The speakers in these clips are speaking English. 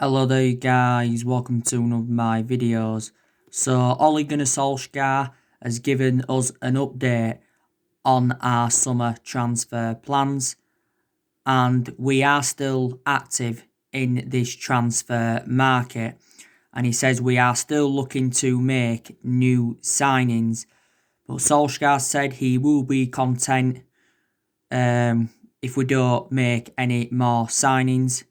Hello there guys, welcome to one of my videos. So Ole Gunnar Solsjaer has given us an update on our summer transfer plans, and we are still active in this transfer market, and he says we are still looking to make new signings, but Solskjaer said he will be content if we don't make any more signings.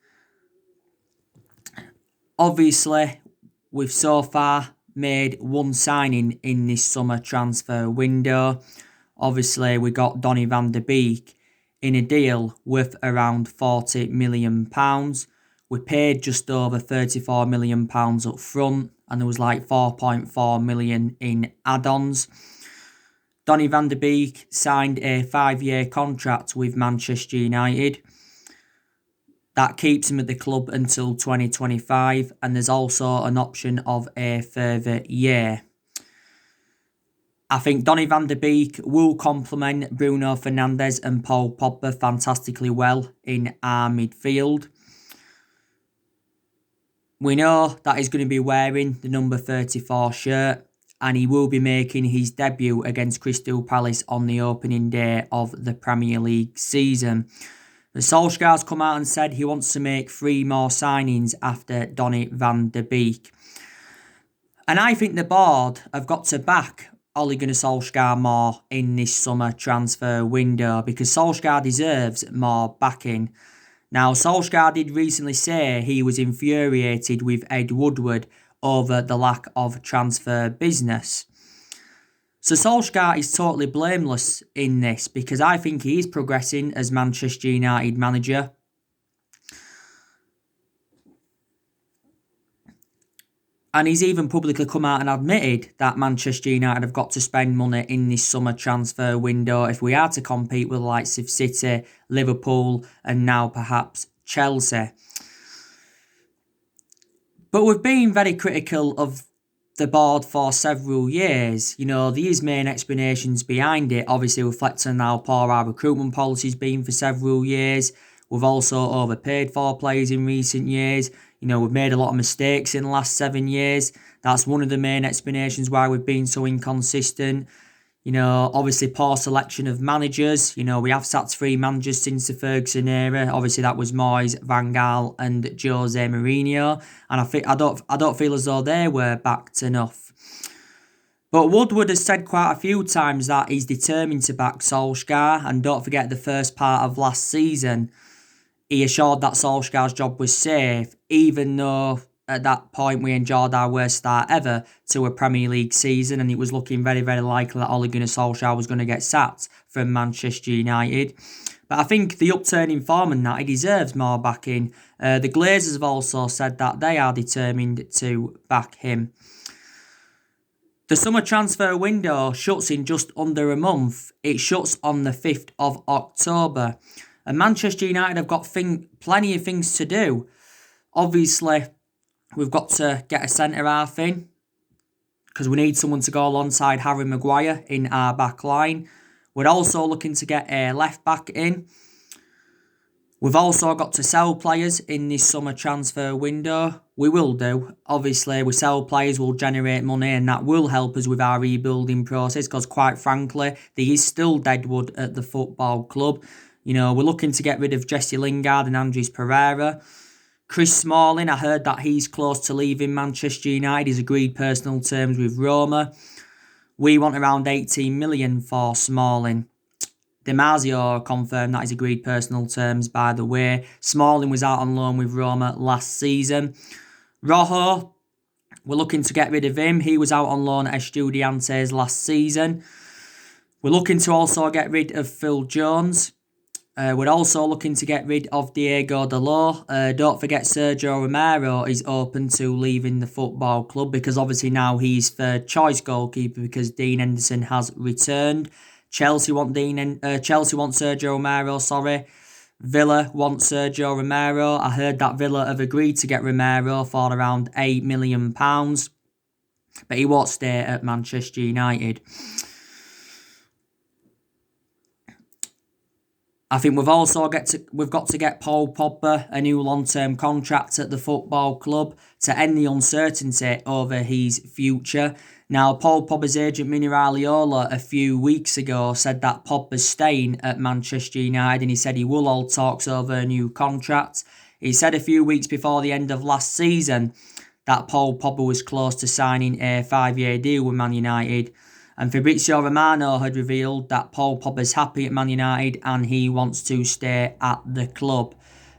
Obviously, we've so far made one signing in this summer transfer window. Obviously, we got Donnie Van Der Beek in a deal worth around £40 million. We paid just over £34 million up front, and there was like 4.4 million in add-ons. Donnie Van Der Beek signed a 5-year contract with Manchester United. That keeps him at the club until 2025, and there's also an option of a further year. I think Donnie Van Der Beek will complement Bruno Fernandes and Paul Pogba fantastically well in our midfield. We know that he's going to be wearing the number 34 shirt, and he will be making his debut against Crystal Palace on the opening day of the Premier League season. The Solskjaer's come out and said he wants to make 3 more signings after Donnie Van Der Beek. And I think the board have got to back Ole Gunnar Solskjaer more in this summer transfer window, because Solskjaer deserves more backing. Now, Solskjaer did recently say he was infuriated with Ed Woodward over the lack of transfer business. So Solskjaer is totally blameless in this, because I think he is progressing as Manchester United manager. And he's even publicly come out and admitted that Manchester United have got to spend money in this summer transfer window if we are to compete with the likes of City, Liverpool, and now perhaps Chelsea. But we've been very critical of the board for several years. You know, there is main explanations behind it, obviously reflecting how poor our recruitment policy's been for several years. We've also overpaid for players in recent years. You know, we've made a lot of mistakes in the last 7 years. That's one of the main explanations why we've been so inconsistent. You know, obviously poor selection of managers. You know, we have sacked 3 managers since the Ferguson era. Obviously, that was Moyes, Van Gaal, and Jose Mourinho. And I don't feel as though they were backed enough. But Woodward has said quite a few times that he's determined to back Solskjaer. And don't forget, the first part of last season, he assured that Solskjaer's job was safe, even though at that point we enjoyed our worst start ever to a Premier League season, and it was looking very, very likely that Ole Gunnar Solskjaer was going to get sacked from Manchester United. But I think the upturn in form and that, he deserves more backing. The Glazers have also said that they are determined to back him. The summer transfer window shuts in just under a month. It shuts on the 5th of October. And Manchester United have got plenty of things to do. Obviously, we've got to get a centre-half in, because we need someone to go alongside Harry Maguire in our back line. We're also looking to get a left-back in. We've also got to sell players in this summer transfer window. We will do. Obviously, we sell players, will generate money, and that will help us with our rebuilding process, because quite frankly, there is still deadwood at the football club. You know, we're looking to get rid of Jesse Lingard and Andres Pereira. Chris Smalling, I heard that he's close to leaving Manchester United. He's agreed personal terms with Roma. We want around 18 million for Smalling. DiMarzio confirmed that he's agreed personal terms, by the way. Smalling was out on loan with Roma last season. Rojo, we're looking to get rid of him. He was out on loan at Estudiantes last season. We're looking to also get rid of Phil Jones. We're also looking to get rid of Diego Dalot. Don't forget, Sergio Romero is open to leaving the football club, because obviously now he's third choice goalkeeper because Dean Henderson has returned. Chelsea want Sergio Romero. Villa want Sergio Romero. I heard that Villa have agreed to get Romero for around £8 million, but he won't stay at Manchester United. I think we've got to get Paul Pogba a new long-term contract at the football club to end the uncertainty over his future. Now, Paul Pogba's agent Mini Raiola a few weeks ago said that Pogba's staying at Manchester United, and he said he will hold talks over a new contract. He said a few weeks before the end of last season that Paul Pogba was close to signing a 5-year deal with Man United. And Fabrizio Romano had revealed that Paul Pogba's happy at Man United and he wants to stay at the club.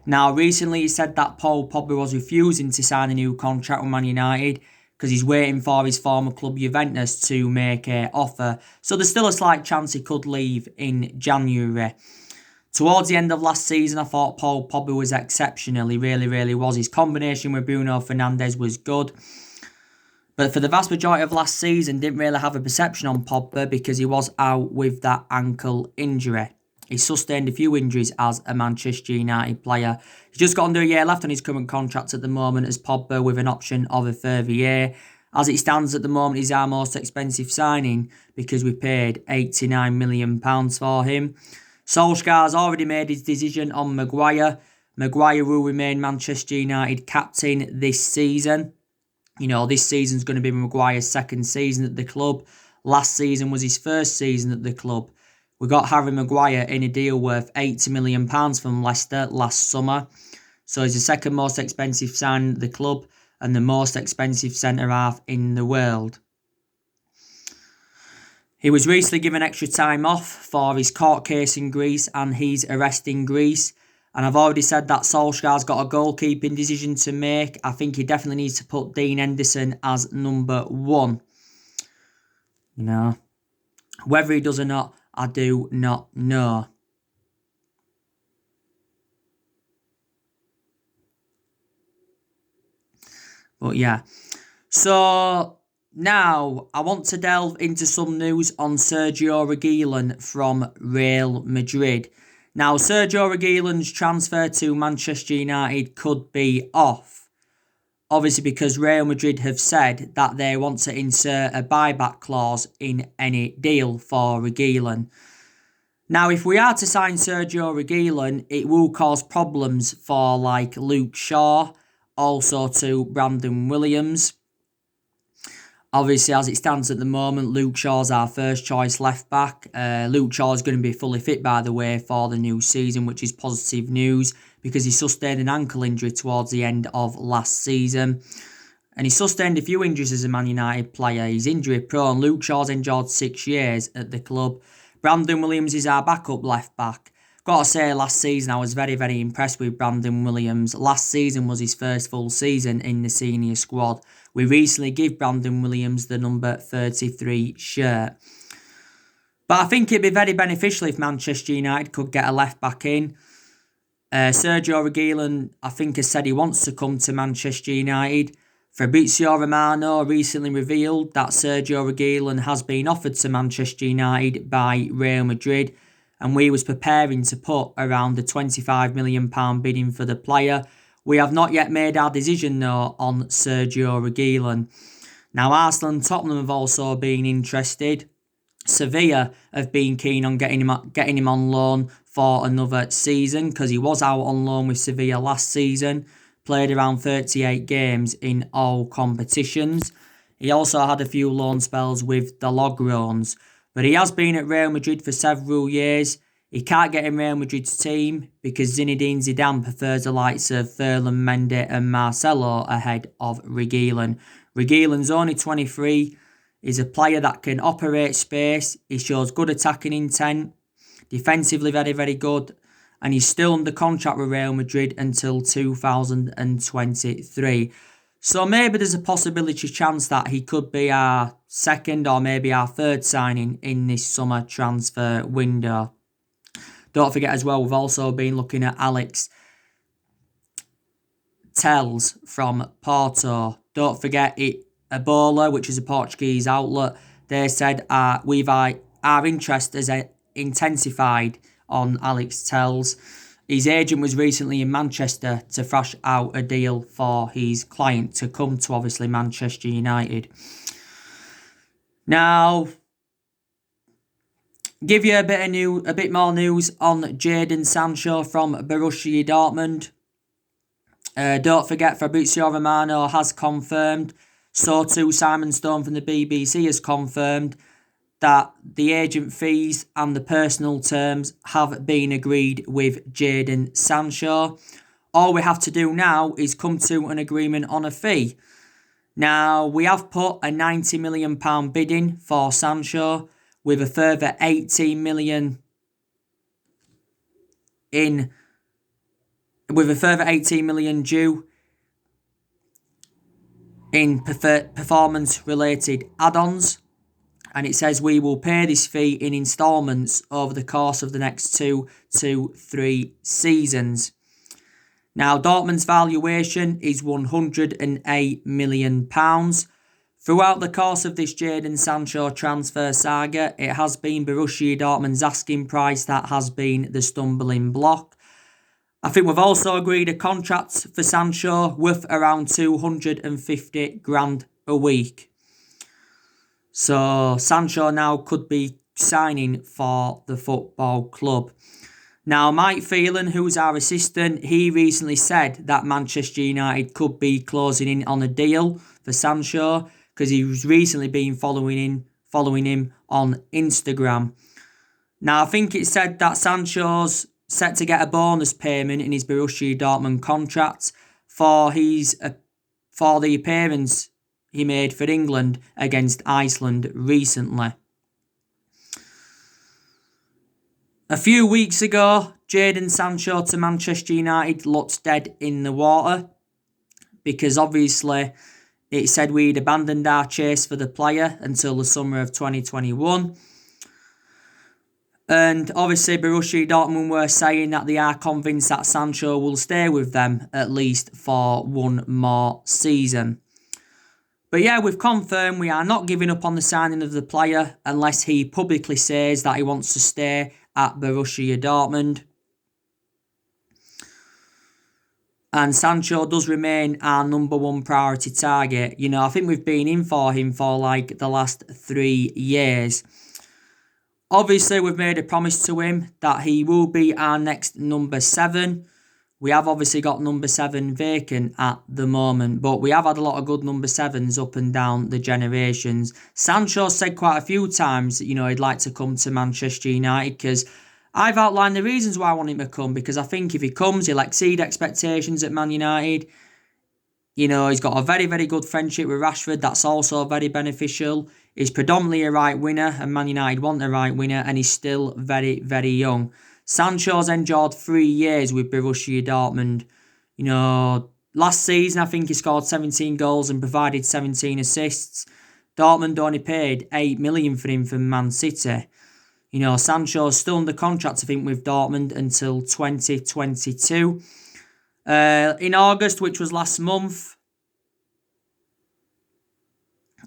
Now, recently he said that Paul Pogba was refusing to sign a new contract with Man United because he's waiting for his former club Juventus to make an offer. So there's still a slight chance he could leave in January. Towards the end of last season, I thought Paul Pogba was exceptional. He really, really was. His combination with Bruno Fernandes was good. But for the vast majority of last season, didn't really have a perception on Pogba because he was out with that ankle injury. He sustained a few injuries as a Manchester United player. He's just got under a year left on his current contract at the moment as Pogba with an option of a further year. As it stands at the moment, he's our most expensive signing because we paid £89 million for him. Solsjaer has already made his decision on Maguire. Maguire will remain Manchester United captain this season. You know, this season's going to be Maguire's second season at the club. Last season was his first season at the club. We got Harry Maguire in a deal worth £80 million from Leicester last summer. So he's the second most expensive signing at the club and the most expensive centre-half in the world. He was recently given extra time off for his court case in Greece and his arrest in Greece. And I've already said that Solskjaer's got a goalkeeping decision to make. I think he definitely needs to put Dean Henderson as number 1. You know, whether he does or not, I do not know. But yeah. So now I want to delve into some news on Sergio Regulion from Real Madrid. Now, Sergio Regulion's transfer to Manchester United could be off. Obviously, because Real Madrid have said that they want to insert a buyback clause in any deal for Regulion. Now, if we are to sign Sergio Regulion, it will cause problems for like Luke Shaw, also to Brandon Williams. Obviously, as it stands at the moment, Luke Shaw's our first choice left back. Luke Shaw is going to be fully fit, by the way, for the new season, which is positive news because he sustained an ankle injury towards the end of last season. And he sustained a few injuries as a Man United player. He's injury prone. Luke Shaw's endured 6 years at the club. Brandon Williams is our backup left back. Got to say, last season I was very, very impressed with Brandon Williams. Last season was his first full season in the senior squad. We recently gave Brandon Williams the number 33 shirt. But I think it'd be very beneficial if Manchester United could get a left back in. Sergio Regulion, I think, has said he wants to come to Manchester United. Fabrizio Romano recently revealed that Sergio Regulion has been offered to Manchester United by Real Madrid, and we was preparing to put around the £25 million bidding for the player. We have not yet made our decision though on Sergio Regulion. Now, Arsenal and Tottenham have also been interested. Sevilla have been keen on getting him on loan for another season because he was out on loan with Sevilla last season. Played around 38 games in all competitions. He also had a few loan spells with the Logrones. But he has been at Real Madrid for several years. He can't get in Real Madrid's team because Zinedine Zidane prefers the likes of Ferland Mendy and Marcelo ahead of Regulion. Regulion's only 23. He's a player that can operate space. He shows good attacking intent. Defensively very, very good. And he's still under contract with Real Madrid until 2023. So maybe there's a possibility chance that he could be our second or maybe our third signing in this summer transfer window. Don't forget as well, we've also been looking at Alex Telles from Porto. Don't forget Ebola, which is a Portuguese outlet. They said our interest has intensified on Alex Telles. His agent was recently in Manchester to thrash out a deal for his client to come to, obviously, Manchester United. Now, Give you a bit more news on Jadon Sancho from Borussia Dortmund. Don't forget, Fabrizio Romano has confirmed, so too Simon Stone from the BBC has confirmed, that the agent fees and the personal terms have been agreed with Jadon Sancho. All we have to do now is come to an agreement on a fee. Now, we have put a £90 million bid in for Sancho, with a further 18 million due in performance-related add-ons. And it says we will pay this fee in instalments over the course of the next 2 to 3 seasons. Now, Dortmund's valuation is £108 million. Throughout the course of this Jadon Sancho transfer saga, it has been Borussia Dortmund's asking price that has been the stumbling block. I think we've also agreed a contract for Sancho worth around 250 grand a week. So Sancho now could be signing for the football club. Now, Mike Phelan, who's our assistant, he recently said that Manchester United could be closing in on a deal for Sancho, because he's recently been following him on Instagram. Now, I think it said that Sancho's set to get a bonus payment in his Borussia Dortmund contract for the appearance he made for England against Iceland recently. A few weeks ago, Jadon Sancho to Manchester United looked dead in the water, because obviously it said we'd abandoned our chase for the player until the summer of 2021. And obviously Borussia Dortmund were saying that they are convinced that Sancho will stay with them at least for one more season. But yeah, we've confirmed we are not giving up on the signing of the player unless he publicly says that he wants to stay at Borussia Dortmund. And Sancho does remain our number one priority target. You know, I think we've been in for him for like the last 3 years. Obviously, we've made a promise to him that he will be our next number 7. We have obviously got number 7 vacant at the moment, but we have had a lot of good number 7s up and down the generations. Sancho said quite a few times that, you know, he'd like to come to Manchester United, because I've outlined the reasons why I want him to come, because I think if he comes, he'll exceed expectations at Man United. You know, he's got a very, very good friendship with Rashford. That's also very beneficial. He's predominantly a right winger, and Man United want a right winger, and he's still very, very young. Sancho's endured 3 years with Borussia Dortmund. You know, last season I think he scored 17 goals and provided 17 assists. Dortmund only paid 8 million for him from Man City. You know, Sancho's still under contract, I think, with Dortmund until 2022. In August, which was last month,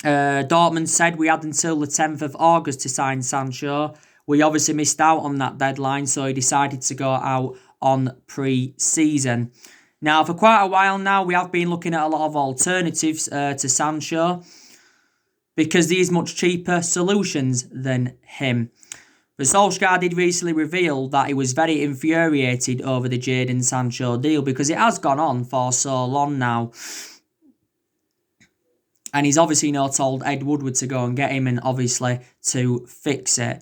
Dortmund said we had until the 10th of August to sign Sancho. We obviously missed out on that deadline, so he decided to go out on pre-season. Now, for quite a while now, we have been looking at a lot of alternatives to Sancho, because there is much cheaper solutions than him. But Solsjaer did recently reveal that he was very infuriated over the Jadon Sancho deal, because it has gone on for so long now. And he's obviously told Ed Woodward to go and get him, and obviously to fix it.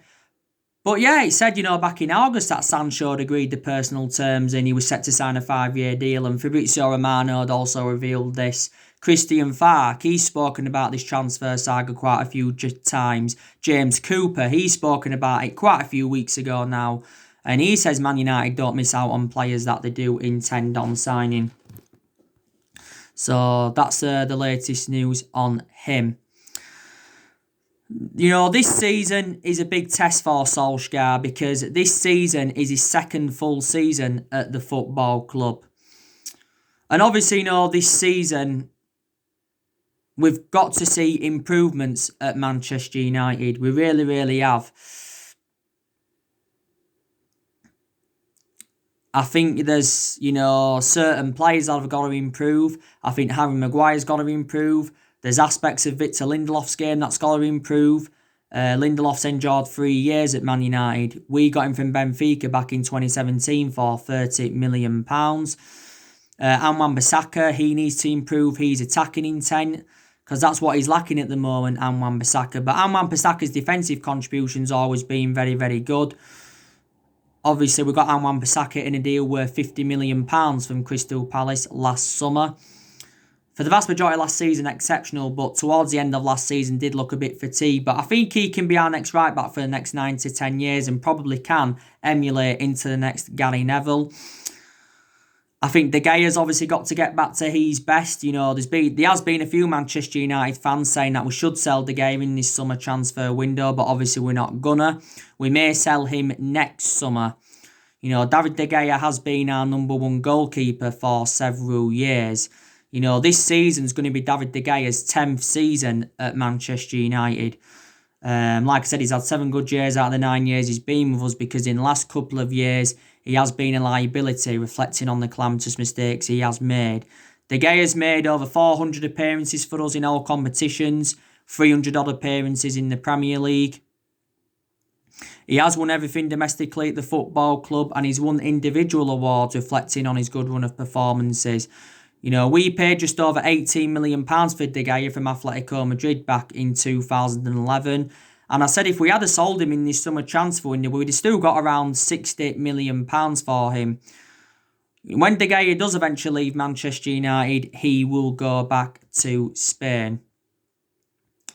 But yeah, it said, back in August that Sancho had agreed the personal terms and he was set to sign a 5-year deal. And Fabrizio Romano had also revealed this. Christian Falk, he's spoken about this transfer saga quite a few times. James Cooper, he's spoken about it quite a few weeks ago now. And he says Man United don't miss out on players that they do intend on signing. So that's the latest news on him. This season is a big test for Solskjaer, because this season is his second full season at the football club. And obviously, this season, we've got to see improvements at Manchester United. We really, really have. I think there's, certain players that have got to improve. I think Harry Maguire's got to improve. There's aspects of Victor Lindelof's game that's got to improve. Lindelof's endured 3 years at Man United. We got him from Benfica back in 2017 for £30 million. Wan-Bissaka, he needs to improve his attacking intent because that's what he's lacking at the moment, Wan-Bissaka. But Wan-Bissaka's defensive contribution's always been very, very good. Obviously, we got Wan-Bissaka in a deal worth £50 million from Crystal Palace last summer. For the vast majority of last season, exceptional, but towards the end of last season did look a bit fatigued. But I think he can be our next right-back for the next 9 to 10 years and probably can emulate into the next Gary Neville. I think De Gea's obviously got to get back to his best. You know, there has been a few Manchester United fans saying that we should sell De Gea in this summer transfer window, but obviously we're not gonna. We may sell him next summer. You know, David De Gea has been our number one goalkeeper for several years. You know, this season's going to be David De Gea's 10th season at Manchester United. Like I said, he's had 7 good years out of the 9 years he's been with us because in the last couple of years, he has been a liability, reflecting on the calamitous mistakes he has made. De Gea's made over 400 appearances for us in all competitions, 300 odd appearances in the Premier League. He has won everything domestically at the football club and he's won individual awards reflecting on his good run of performances. You know, we paid just over £18 million for De Gea from Atletico Madrid back in 2011. And I said if we had sold him in this summer transfer window, we'd have still got around £60 million for him. When De Gea does eventually leave Manchester United, he will go back to Spain.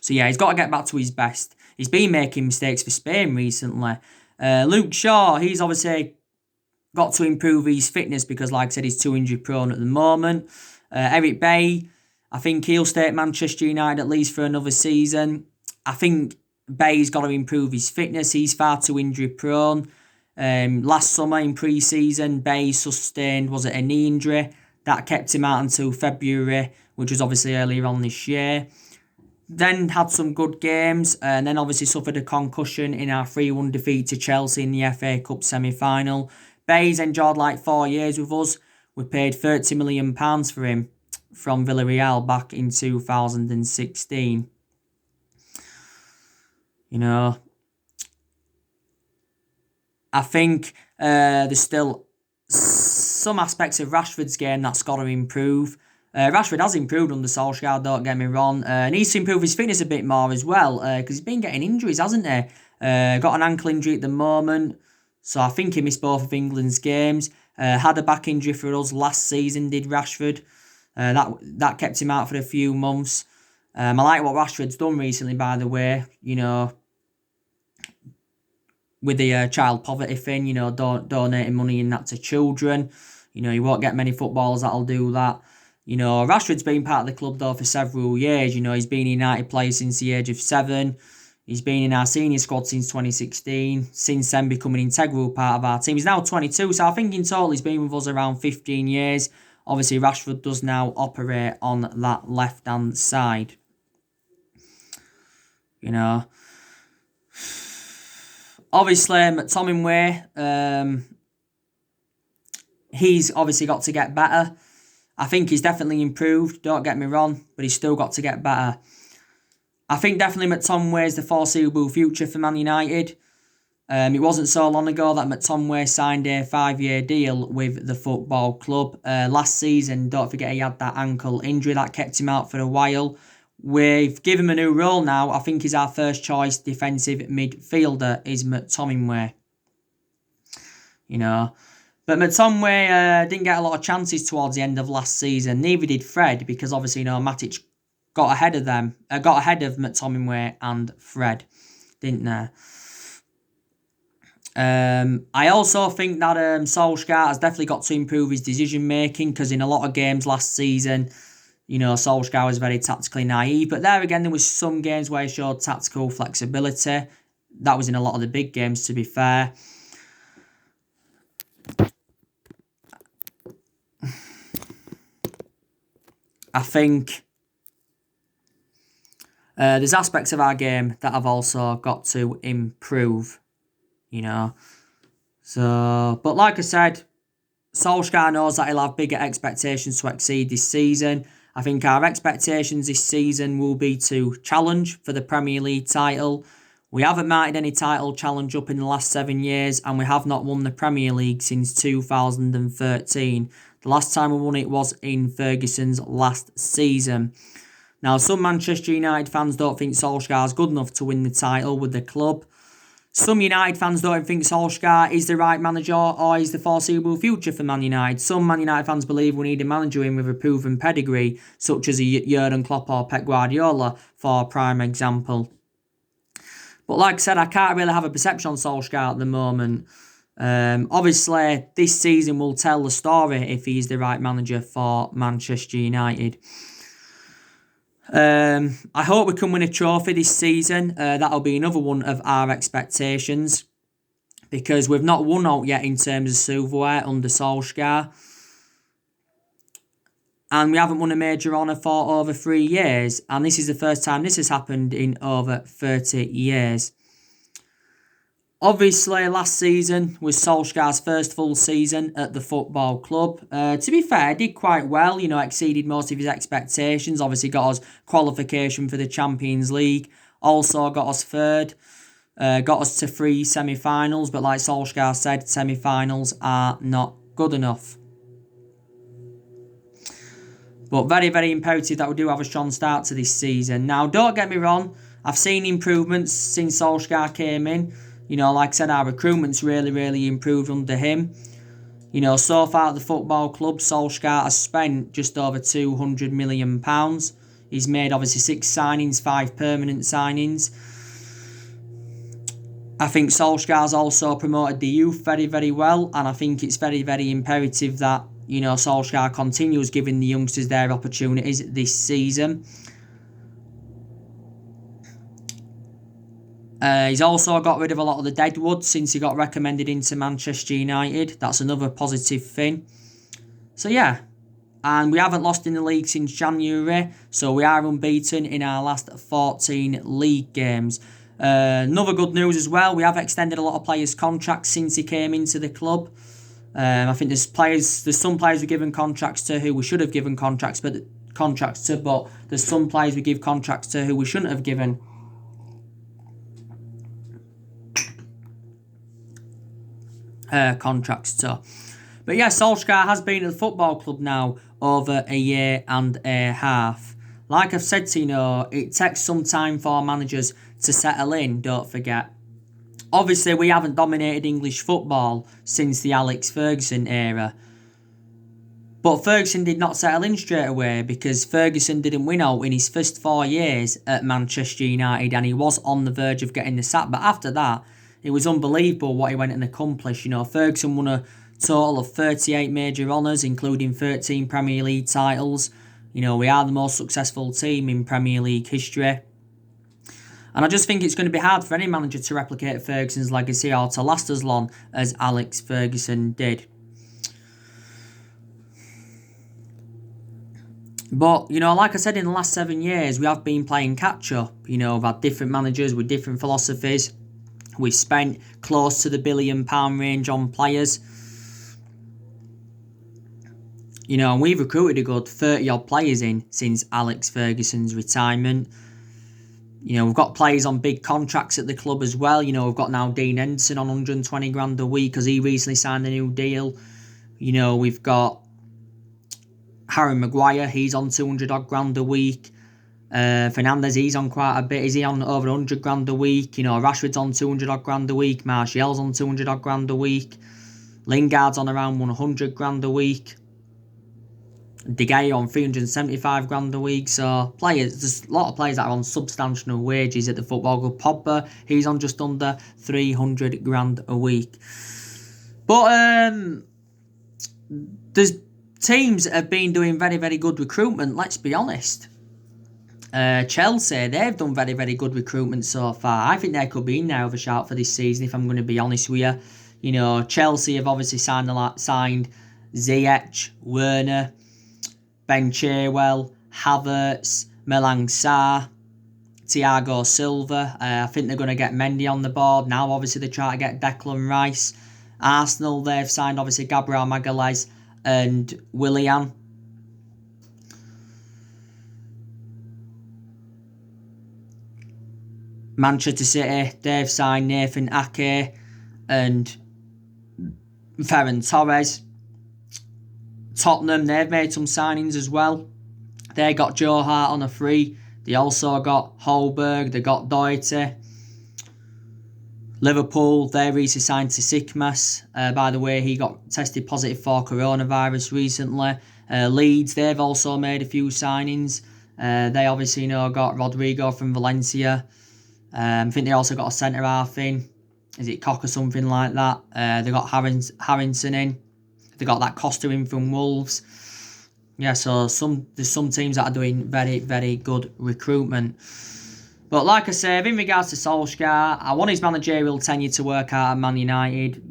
So yeah, he's got to get back to his best. He's been making mistakes for Spain recently. Luke Shaw, he's obviously got to improve his fitness because, like I said, he's too injury prone at the moment. Eric Bailly, I think he'll stay at Manchester United at least for another season. I think Bailly's got to improve his fitness. He's far too injury prone. Last summer in pre-season, Bailly sustained, was it a knee injury? That kept him out until February, which was obviously earlier on this year. Then had some good games and then obviously suffered a concussion in our 3-1 defeat to Chelsea in the FA Cup semi-final. Bailly's endured like 4 years with us. We paid £30 million for him from Villarreal back in 2016. You know, I think there's still some aspects of Rashford's game that's got to improve. Rashford has improved under Solsjaer, don't get me wrong. Needs to improve his fitness a bit more as well because he's been getting injuries, hasn't he? Got an ankle injury at the moment, so I think he missed both of England's games. Had a back injury for us last season, did Rashford. That kept him out for a few months. I like what Rashford's done recently, by the way, you know, with the child poverty thing, you know, donating money in that to children. You know, you won't get many footballers that'll do that. You know, Rashford's been part of the club, though, for several years. You know, he's been a United player since the age of 7. He's been in our senior squad since 2016. Since then, becoming an integral part of our team. He's now 22, so I think in total he's been with us around 15 years. Obviously, Rashford does now operate on that left-hand side. You know. Obviously, McTominay, he's obviously got to get better. I think he's definitely improved, don't get me wrong, but he's still got to get better. I think definitely McTominay is the foreseeable future for Man United. It wasn't so long ago that McTominay signed a 5-year deal with the football club. Last season, don't forget he had that ankle injury that kept him out for a while. We've given him a new role now. I think he's our first choice defensive midfielder is McTominay. You know. But McTominay didn't get a lot of chances towards the end of last season. Neither did Fred because obviously, you know, Matic got ahead of them. Got ahead of McTominay and Fred, didn't they? I also think that Solsjaer has definitely got to improve his decision making because in a lot of games last season, you know, Solskjaer was very tactically naive. But there again, there was some games where he showed tactical flexibility. That was in a lot of the big games, to be fair. I think there's aspects of our game that have also got to improve, you know. So, but like I said, Solskjaer knows that he'll have bigger expectations to exceed this season. I think our expectations this season will be to challenge for the Premier League title. We haven't mounted any title challenge up in the last 7 years, and we have not won the Premier League since 2013. The last time we won it was in Ferguson's last season. Now, some Manchester United fans don't think Solskjaer is good enough to win the title with the club. Some United fans don't think Solskjaer is the right manager or is the foreseeable future for Man United. Some Man United fans believe we need a manager in with a proven pedigree, such as a Jurgen Klopp or Pep Guardiola, for a prime example. But like I said, I can't really have a perception on Solskjaer at the moment. Obviously, this season will tell the story if he's the right manager for Manchester United. I hope we can win a trophy this season. That'll be another one of our expectations, because we've not won out yet in terms of silverware under Solskjaer, and we haven't won a major honour for over 3 years, and this is the first time this has happened in over 30 years. Obviously, last season was Solskjaer's first full season at the football club. To be fair, did quite well, exceeded most of his expectations. Obviously got us qualification for the Champions League. Also got us third. Got us to 3 semi-finals, but like Solskjaer said, semi-finals are not good enough. But very, very imperative that we do have a strong start to this season. Now, don't get me wrong, I've seen improvements since Solskjaer came in. Like I said, our recruitment's really, really improved under him. So far at the football club, Solskjaer has spent just over £200 million. He's made obviously 6 signings, 5 permanent signings. I think Solskjaer's also promoted the youth very, very well, and I think it's very, very imperative that, Solskjaer continues giving the youngsters their opportunities this season. He's also got rid of a lot of the deadwood since he got recommended into Manchester United. That's another positive thing. So yeah, and we haven't lost in the league since January, so we are unbeaten in our last 14 league games. Another good news as well, we have extended a lot of players' contracts since he came into the club. I think there's some players we've given contracts to who we should have given contracts to, but there's some players we give contracts to who we shouldn't have given contracts to. But yeah, Solskjaer has been at the football club now over a year and a half. Like I've said to it takes some time for managers to settle in, don't forget. Obviously, we haven't dominated English football since the Alex Ferguson era. But Ferguson did not settle in straight away, because Ferguson didn't win out in his first 4 years at Manchester United, and he was on the verge of getting the sack. But after that, it was unbelievable what he went and accomplished. Ferguson won a total of 38 major honours, including 13 Premier League titles. We are the most successful team in Premier League history. And I just think it's going to be hard for any manager to replicate Ferguson's legacy or to last as long as Alex Ferguson did. But, like I said, in the last 7 years, we have been playing catch-up. We've had different managers with different philosophies. We've spent close to the £1 billion range on players. And we've recruited a good 30-odd players in since Alex Ferguson's retirement. We've got players on big contracts at the club as well. We've got now Dean Henderson on 120 grand a week because he recently signed a new deal. We've got Harry Maguire, he's on 200 odd grand a week. Fernandes, he's on quite a bit. Is he on over 100 grand a week? Rashford's on 200 odd grand a week. Martial's on 200 odd grand a week. Lingard's on around 100 grand a week. De Gea on 375 grand a week. So there's a lot of players that are on substantial wages at the football club. Pogba, he's on just under 300 grand a week. But there's teams that have been doing very, very good recruitment, let's be honest. Chelsea, they've done very, very good recruitment so far. I think they could be in there with a shout for this season, if I'm going to be honest with you. Chelsea have obviously signed Ziyech, Werner, Ben Chilwell, Havertz, Malang Sarr, Thiago Silva. I think they're going to get Mendy on the board. Now, obviously, they try to get Declan Rice. Arsenal, they've signed, obviously, Gabriel Magalhaes and Willian. Manchester City, they've signed Nathan Ake and Ferran Torres. Tottenham, they've made some signings as well. They got Joe Hart on a free. They also got Holberg. They got Doherty. Liverpool, they recently signed to Sikmas. By the way, he got tested positive for coronavirus recently. Leeds, they've also made a few signings. They obviously got Rodrigo from Valencia. I think they also got a centre-half in. Is it Cock or something like that? They got Harrison in. They got that Costa in from Wolves. Yeah, so there's some teams that are doing very, very good recruitment. But like I said, in regards to Solsjaer, I want his managerial tenure to work out at Man United,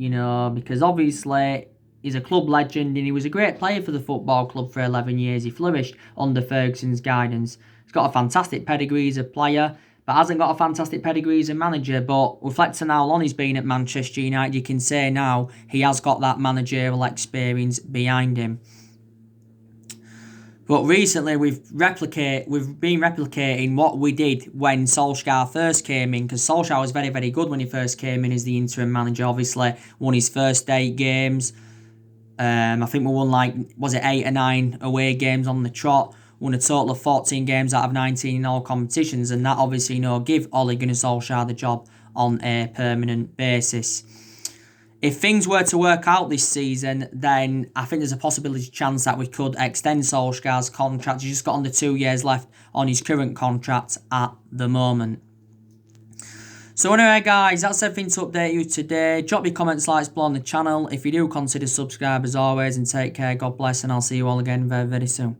because obviously he's a club legend and he was a great player for the football club for 11 years. He flourished under Ferguson's guidance. He's got a fantastic pedigree as a player, but hasn't got a fantastic pedigree as a manager. But reflecting how long he's been at Manchester United, you can say now he has got that managerial experience behind him. But recently we've been replicating what we did when Solskjaer first came in, because Solskjaer was very, very good when he first came in as the interim manager. Obviously, won his first 8 games. I think we won 8 or 9 away games on the trot. Won a total of 14 games out of 19 in all competitions, and that obviously give Ole Gunnar Solskjaer the job on a permanent basis. If things were to work out this season, then I think there's a chance that we could extend Solskjaer's contract. He's just got under 2 years left on his current contract at the moment. So anyway, guys, that's everything to update you today. Drop your comments, likes below on the channel. If you do, consider subscribe as always, and take care. God bless, and I'll see you all again very, very soon.